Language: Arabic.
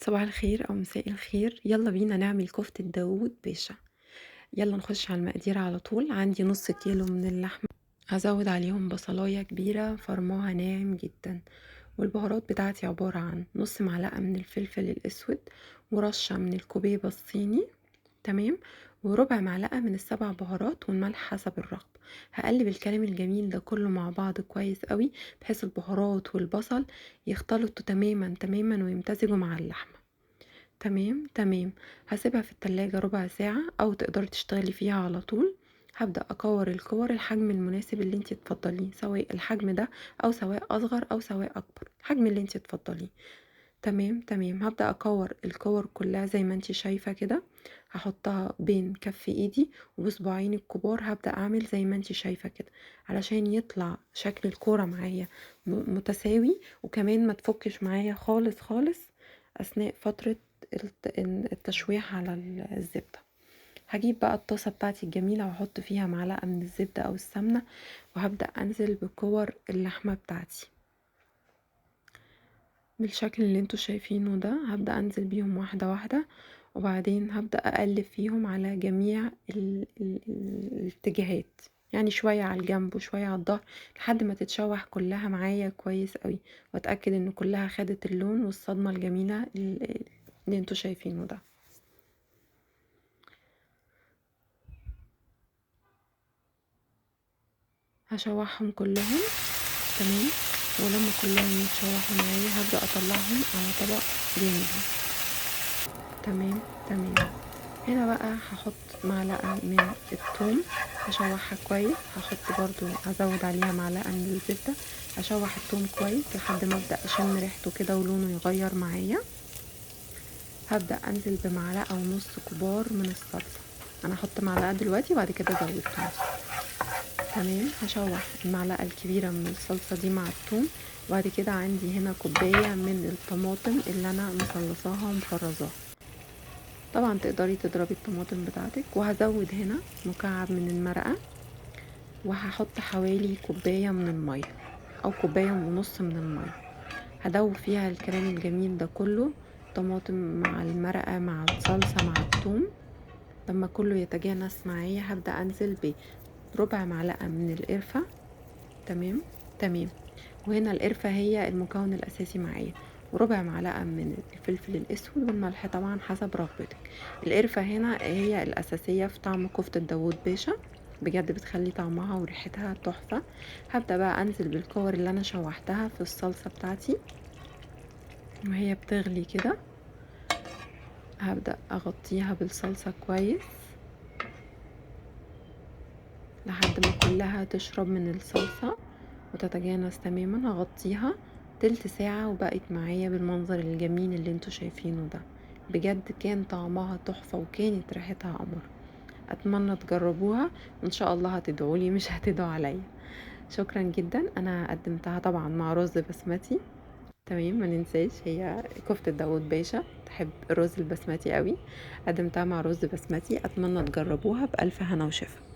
صباح الخير أو مساء الخير، يلا بينا نعمل كفتة داوود باشا. يلا نخش على المقادير على طول. عندي نص كيلو من اللحمة، هزود عليهم بصلاية كبيرة فرماها ناعم جدا. والبهارات بتاعتي عبارة عن نص معلقة من الفلفل الأسود، ورشة من الكوبيبة الصيني، تمام، وربع معلقة من السبع بهارات، والملح حسب الرغبة. هقلب الكلام الجميل ده كله مع بعض كويس قوي، بحيث البهارات والبصل يختلطوا تماما تماما ويمتزجوا مع اللحمة. تمام تمام. هسيبها في التلاجة ربع ساعة او تقدري تشتغلي فيها على طول. هبدأ اكور الكور الحجم المناسب اللي انتي تفضليه، سواء الحجم ده او سواء اصغر او سواء اكبر، الحجم اللي انتي تفضليه. تمام تمام. هبدأ اكور الكور كلها زي ما انتي شايفة كده. هحطها بين كف ايدي وبصباعين الكبار، هبدأ اعمل زي ما انتي شايفة كده، علشان يطلع شكل الكورة معايا متساوي، وكمان ما تفكش معايا خالص خالص اثناء فترة التشويح على الزبدة. هجيب بقى الطاسة بتاعتي الجميلة واحط فيها معلقة من الزبدة او السمنة، وهبدأ انزل بكور اللحمة بتاعتي بالشكل اللي انتوا شايفينه ده. هبدأ انزل بيهم واحدة واحدة، وبعدين هبدأ اقلب فيهم على جميع الاتجاهات، يعني شوية على الجنب وشوية على الظهر، لحد ما تتشوح كلها معايا كويس قوي، واتأكد ان كلها خدت اللون والصدمة الجميلة اللي انتوا شايفينه ده. هشوحهم كلهم، تمام. ولما كلهم يتشوحوا معايا هبدأ اطلعهم على طبق جانبي. تمام تمام. هنا بقى هحط معلقة من الثوم، هشوحها كويس. هحط برضو، هزود عليها معلقة من الزبدة، هشوح الثوم كويس لحد ما ابدأ اشم ريحته كده ولونه يغير معايا. هبدأ انزل بمعلقة ونص كبار من الصلصة. انا هحط معلقة دلوقتي وبعد كده ازود نص. تمام. هشوح المعلقة الكبيرة من الصلصة دي مع الثوم، وبعد كده عندي هنا كوباية من الطماطم اللي انا مصلصاها ومفرزاها. طبعا تقدري تضربي الطماطم بتاعتك. وهزود هنا مكعب من المرقة، وهحط حوالي كوباية من المية او كوباية ونص من المية. هدوب فيها الكلام الجميل ده كله، طماطم مع المرقة مع الصلصة مع الثوم. لما كله يتجانس معايا هبدأ انزل بربع معلقة من القرفة. تمام تمام. وهنا القرفة هي المكون الأساسي معايا، وربع معلقة من الفلفل الأسود، والملح طبعا حسب رغبتك. القرفة هنا هي الأساسية في طعم كفتة داوود باشا، بجد بتخلي طعمها وريحتها تحفة. هبدأ بقى أنزل بالكور اللي أنا شوحتها في الصلصة بتاعتي وهي بتغلي كده. هبدأ أغطيها بالصلصة كويس لحد ما كلها تشرب من الصلصة وتتجانس تماما. هغطيها تلت ساعة وبقت معايا بالمنظر الجميل اللي انتوا شايفينه ده. بجد كان طعمها تحفة وكانت ريحتها قمر. اتمنى تجربوها وان شاء الله هتدعولي مش هتدعوا عليا. شكرا جدا. انا قدمتها طبعا مع رز بسمتي. تمام، ما ننساش هي كفتة داوود باشا تحب الرز البسمتي قوي. قدمتها مع رز بسمتي. اتمنى تجربوها بألف هنا وشفا.